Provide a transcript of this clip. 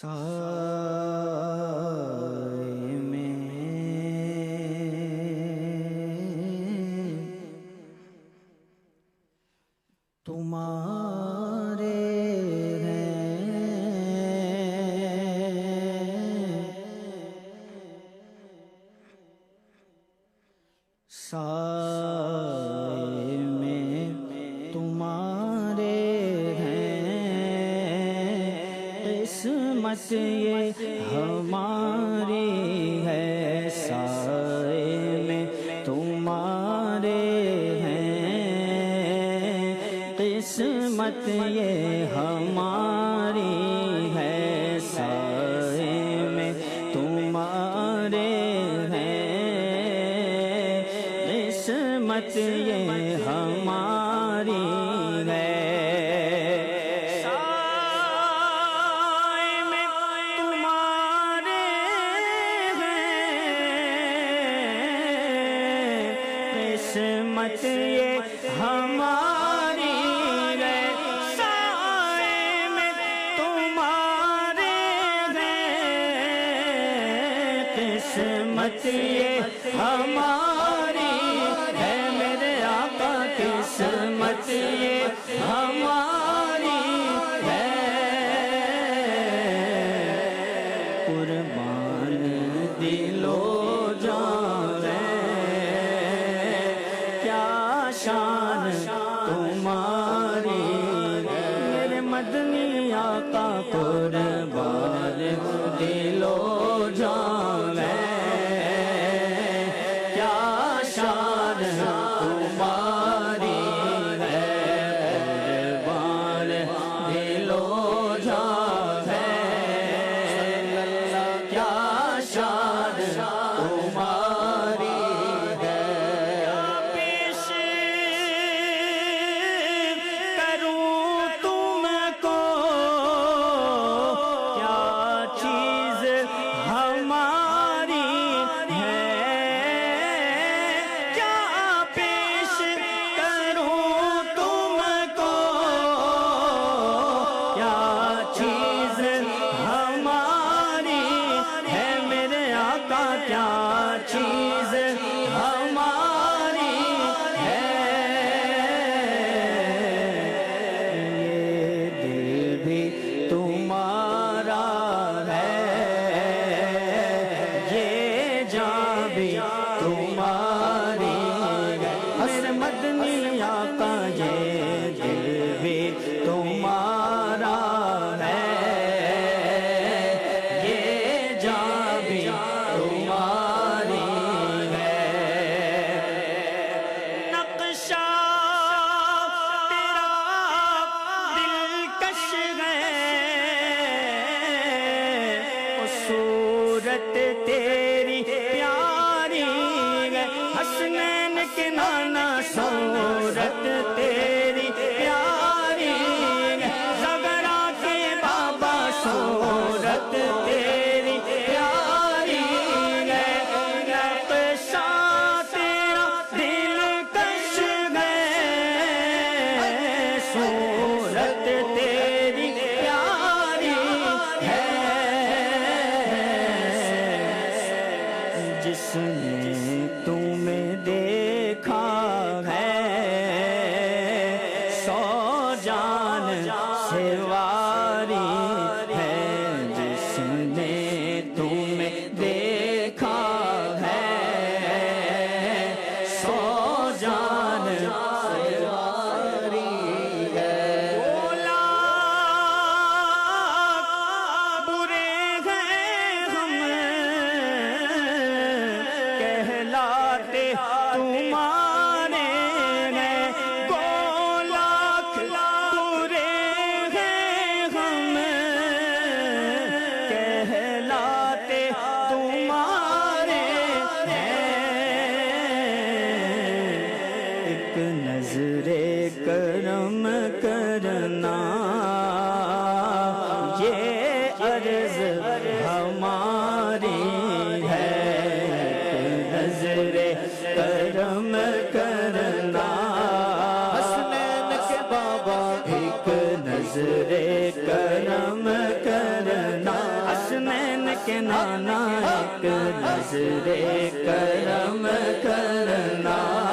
سائے میں تمہارے سائے میں تمہارے قسمت یہ ہماری ہے سائے میں تمہارے قسمت یہ ہماری ہے سائے میں تمہارے قسمت یہ ہماری ہے سائے میں تمہارے قسمت یہ ہماری ہے سائے میں تمہارے قسمت یہ ہماری ہے میرے آقا قسمت یہ ہماری ہے قربان دل و جان کیا شان تمہاری میرے مدنی آقا قربان دل و جان کیا شان تمہاری ہے قربان دل و جان کیا شان تمہاری ہے پیش کروں تم کو کیا چیز ہماری ہے کیا پیش کروں تم کو کیا چیز ہماری ہے میرے آقا کیا چیز ہماری ہے یہ دل بھی تمہارا ہے یہ جان بھی تمہاری ہے میرے مدنی آقا یہ دل بھی تمہارا ہے یہ جان بھی تمہاری ہے نقشہ تیرا دلکش ہے صورت تیری پیاری ہے حسنین کے نانا صورت تیری پیاری ہے زغرا کے بابا صورت تیری پیاری ہے نقشہ تیرا دلکش ہے صورت تیری پیاری ہے جس نے تمہیں دیکھا ہے سو جان سے واری ہے جس نے تمہیں دیکھا ہے سو جان سے واری ہے برے ہیں ہم کہلاتے تمہارے ہیں گولاک برے ہیں ہم کہلاتے تمہارے ہیں ایک نظر کرم کرنا یہ عرض ہماری ہے نظر کرم کرنا حسنین کے بابا ایک نظر کرم کرنا کے نانا ایک نظر کرم کرنا